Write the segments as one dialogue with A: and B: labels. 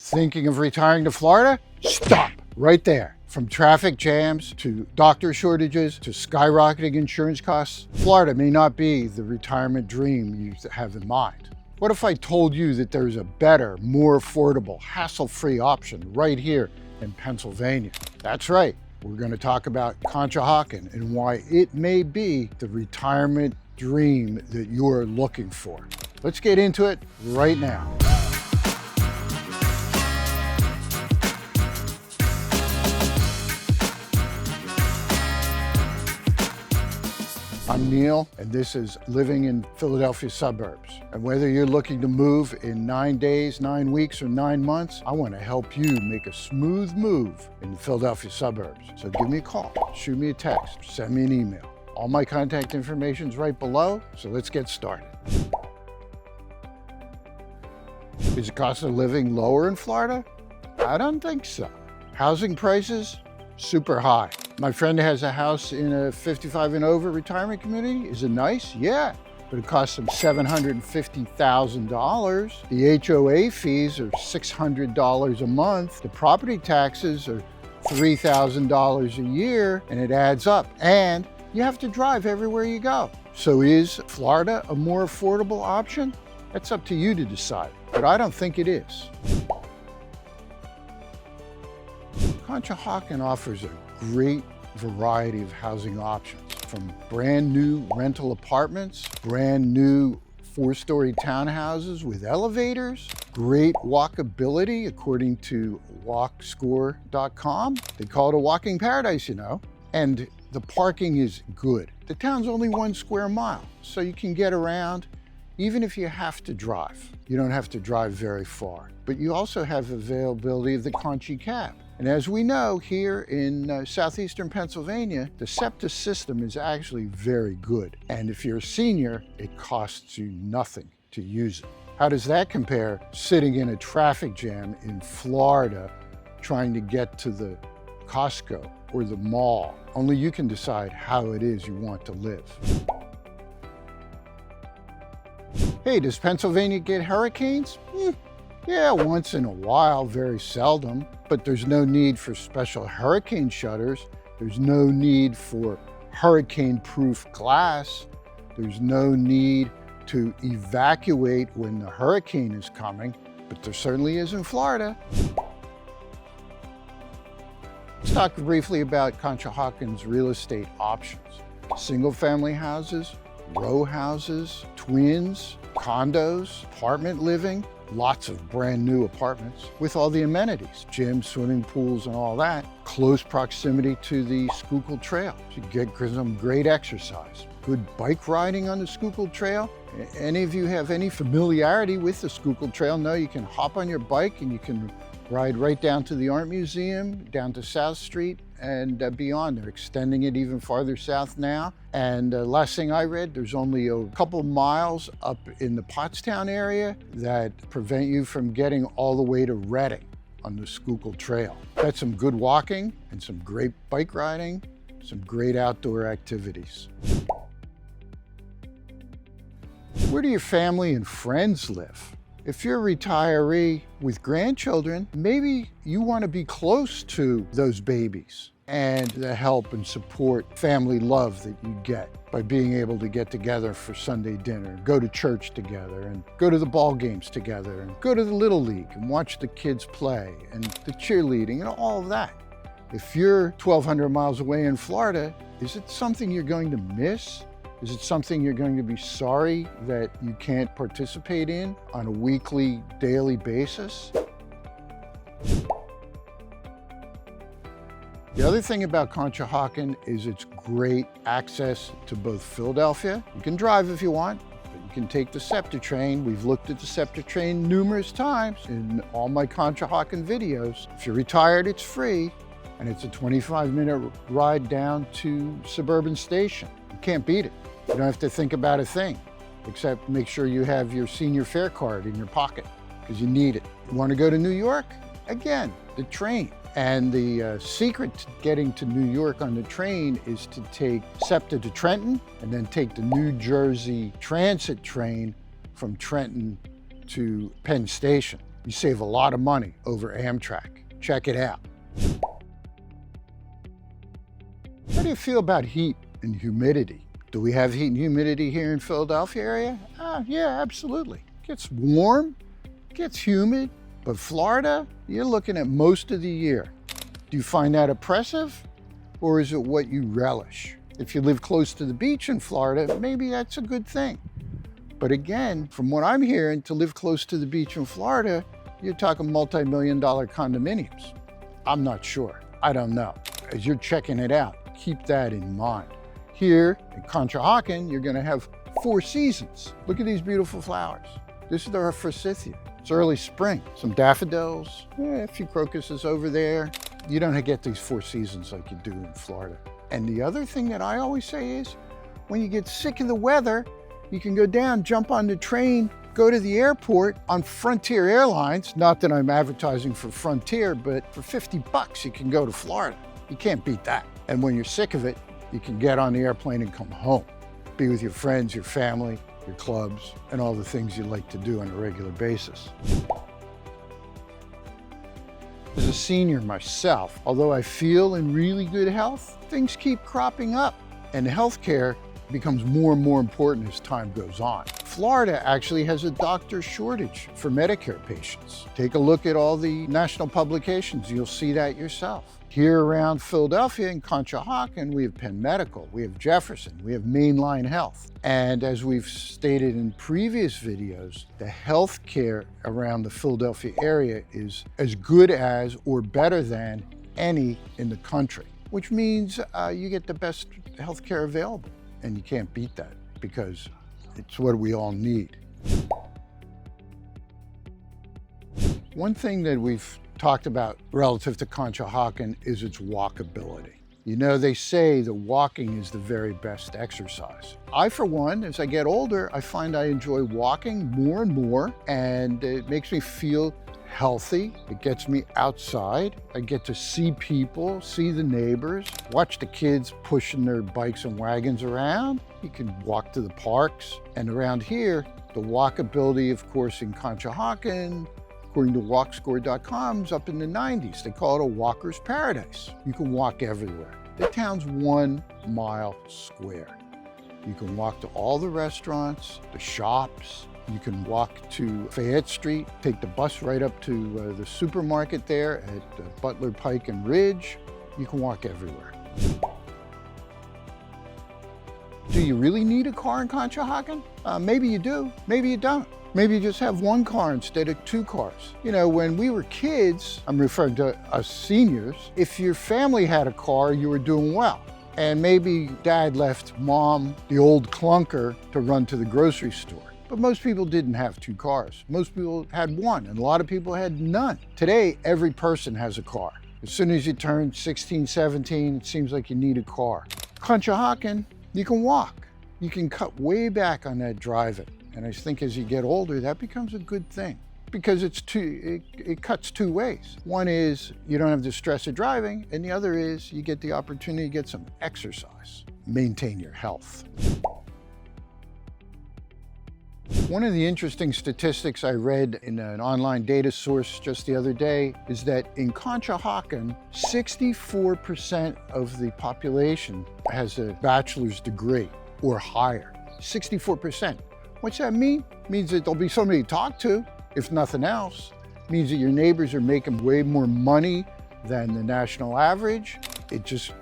A: Thinking of retiring to Florida? Stop right there. From traffic jams to doctor shortages to skyrocketing insurance costs, Florida may not be the retirement dream you have in mind. What if I told you that there's a better, more affordable, hassle-free option right here in Pennsylvania? That's right. We're going to talk about Conshohocken and why it may be the retirement dream that you're looking for. Let's get into it right now. I'm Neil, and this is Living in Philadelphia Suburbs. And whether you're looking to move in 9 days, 9 weeks, or 9 months, I want to help you make a smooth move in the Philadelphia suburbs. So give me a call, shoot me a text, send me an email. All my contact information is right below, so let's get started. Is the cost of living lower in Florida? I don't think so. Housing prices? Super high. My friend has a house in a 55 and over retirement community. Is it nice? Yeah, but it costs him $750,000. The HOA fees are $600 a month. The property taxes are $3,000 a year, and it adds up. And you have to drive everywhere you go. So is Florida a more affordable option? That's up to you to decide, but I don't think it is. Conshohocken offers a great variety of housing options, from brand new rental apartments, brand new 4-story townhouses with elevators, great walkability according to walkscore.com. They call it a walking paradise, you know, and the parking is good. The town's only 1 square mile, so you can get around even if you have to drive. You don't have to drive very far, but you also have availability of the Conchi cab. And as we know, here in southeastern Pennsylvania, the SEPTA system is actually very good. And if you're a senior, it costs you nothing to use it. How does that compare sitting in a traffic jam in Florida trying to get to the Costco or the mall? Only you can decide how it is you want to live. Hey, does Pennsylvania get hurricanes? Yeah, once in a while, very seldom, but there's no need for special hurricane shutters. There's no need for hurricane-proof glass. There's no need to evacuate when the hurricane is coming, but there certainly is in Florida. Let's talk briefly about Conshohocken's real estate options. Single-family houses, row houses, twins, condos, apartment living, lots of brand new apartments with all the amenities, gyms, swimming pools, and all that. Close proximity to the Schuylkill Trail. You get some great exercise. Good bike riding on the Schuylkill Trail. Any of you have any familiarity with the Schuylkill Trail know you can hop on your bike and you can ride right down to the Art Museum, down to South Street, and beyond. They're extending it even farther south now. And last thing I read, there's only a couple miles up in the Pottstown area that prevent you from getting all the way to Reading on the Schuylkill Trail. That's some good walking and some great bike riding, some great outdoor activities. Where do your family and friends live? If you're a retiree with grandchildren, maybe you want to be close to those babies and the help and support, family love that you get by being able to get together for Sunday dinner, go to church together, and go to the ball games together, and go to the Little League and watch the kids play, and the cheerleading and all of that. If you're 1,200 miles away in Florida, is it something you're going to miss? Is it something you're going to be sorry that you can't participate in on a weekly, daily basis? The other thing about Conshohocken is its great access to both Philadelphia. You can drive if you want, but you can take the SEPTA train. We've looked at the SEPTA train numerous times in all my Conshohocken videos. If you're retired, it's free, and it's a 25-minute ride down to Suburban Station. You can't beat it. You don't have to think about a thing, except make sure you have your senior fare card in your pocket, because you need it. You want to go to New York? Again, the train. And the secret to getting to New York on the train is to take SEPTA to Trenton, and then take the New Jersey Transit train from Trenton to Penn Station. You save a lot of money over Amtrak. Check it out. How do you feel about heat and humidity? Do we have heat and humidity here in Philadelphia area? Yeah, absolutely. It gets warm, it gets humid, but Florida, you're looking at most of the year. Do you find that oppressive, or is it what you relish? If you live close to the beach in Florida, maybe that's a good thing. But again, from what I'm hearing, to live close to the beach in Florida, you're talking multi-million-dollar condominiums. I'm not sure, I don't know. As you're checking it out, keep that in mind. Here in Conshohocken, you're gonna have 4 seasons. Look at these beautiful flowers. This is our forsythia. It's early spring. Some daffodils, a few crocuses over there. You don't get these 4 seasons like you do in Florida. And the other thing that I always say is, when you get sick of the weather, you can go down, jump on the train, go to the airport on Frontier Airlines. Not that I'm advertising for Frontier, but for 50 bucks, you can go to Florida. You can't beat that. And when you're sick of it, you can get on the airplane and come home. Be with your friends, your family, your clubs, and all the things you like to do on a regular basis. As a senior myself, although I feel in really good health, things keep cropping up, and healthcare becomes more and more important as time goes on. Florida actually has a doctor shortage for Medicare patients. Take a look at all the national publications, you'll see that yourself. Here around Philadelphia in Conshohocken, we have Penn Medical, we have Jefferson, we have Mainline Health. And as we've stated in previous videos, the health care around the Philadelphia area is as good as or better than any in the country, which means you get the best health care available. And you can't beat that because it's what we all need. One thing that we've talked about relative to Conshohocken is its walkability. You know, they say that walking is the very best exercise. I, for one, as I get older, I find I enjoy walking more and more, and it makes me feel healthy. It gets me outside. I get to see people, see the neighbors, watch the kids pushing their bikes and wagons around. You can walk to the parks. And around here, the walkability, of course, in Conshohocken, according to walkscore.com, is up in the 90s. They call it a walker's paradise. You can walk everywhere. The town's 1 mile square. You can walk to all the restaurants, the shops. You can walk to Fayette Street, take the bus right up to the supermarket there at Butler, Pike, and Ridge. You can walk everywhere. Do you really need a car in Conshohocken? Maybe you do, maybe you don't. Maybe you just have 1 car instead of 2 cars. You know, when we were kids, I'm referring to us seniors, if your family had a car, you were doing well. And maybe dad left mom the old clunker to run to the grocery store. But most people didn't have 2 cars. Most people had 1, and a lot of people had none. Today, every person has a car. As soon as you turn 16, 17, it seems like you need a car. Conshohocken, you can walk. You can cut way back on that driving. And I think as you get older, that becomes a good thing because it cuts 2 ways. One is you don't have the stress of driving, and the other is you get the opportunity to get some exercise, maintain your health. One of the interesting statistics I read in an online data source just the other day is that in Conshohocken, 64% of the population has a bachelor's degree or higher. 64%. What's that mean? It means that there'll be somebody to talk to, if nothing else. It means that your neighbors are making way more money than the national average. It just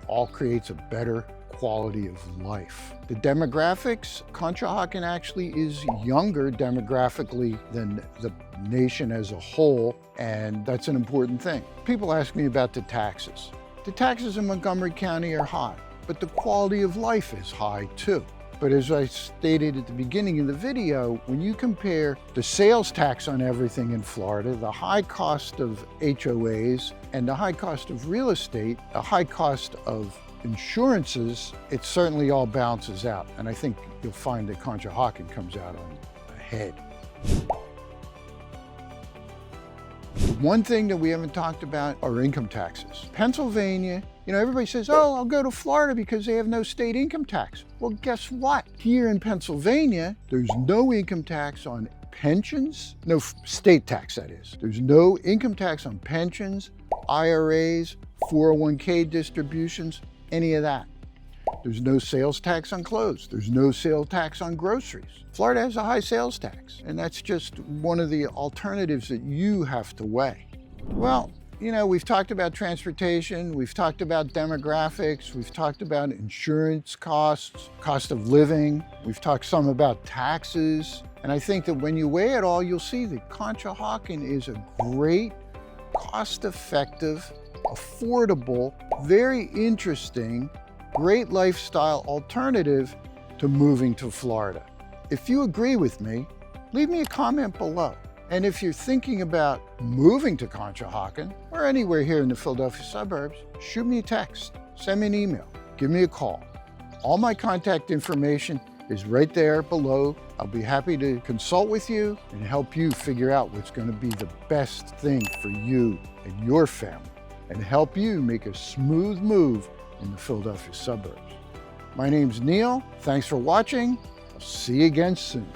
A: all creates a better quality of life. The demographics, Conshohocken actually is younger demographically than the nation as a whole, and that's an important thing. People ask me about the taxes. The taxes in Montgomery County are high, but the quality of life is high too. But as I stated at the beginning of the video, when you compare the sales tax on everything in Florida, the high cost of HOAs, and the high cost of real estate, the high cost of insurances, it certainly all balances out. And I think you'll find that Conshohocken comes out on ahead. The one thing that we haven't talked about are income taxes. Pennsylvania, you know, everybody says, oh, I'll go to Florida because they have no state income tax. Well, guess what? Here in Pennsylvania, there's no income tax on pensions, no state tax that is. There's no income tax on pensions, IRAs, 401k distributions, any of that. There's no sales tax on clothes. There's no sales tax on groceries. Florida has a high sales tax, and that's just one of the alternatives that you have to weigh. Well, you know, we've talked about transportation, we've talked about demographics, we've talked about insurance costs, cost of living, we've talked some about taxes, and I think that when you weigh it all, you'll see that Conshohocken is a great, cost-effective, affordable, very interesting, great lifestyle alternative to moving to Florida. If you agree with me, leave me a comment below. And if you're thinking about moving to Conshohocken or anywhere here in the Philadelphia suburbs, shoot me a text, send me an email, give me a call. All my contact information is right there below. I'll be happy to consult with you and help you figure out what's going to be the best thing for you and your family and help you make a smooth move in the Philadelphia suburbs. My name's Neil. Thanks for watching. I'll see you again soon.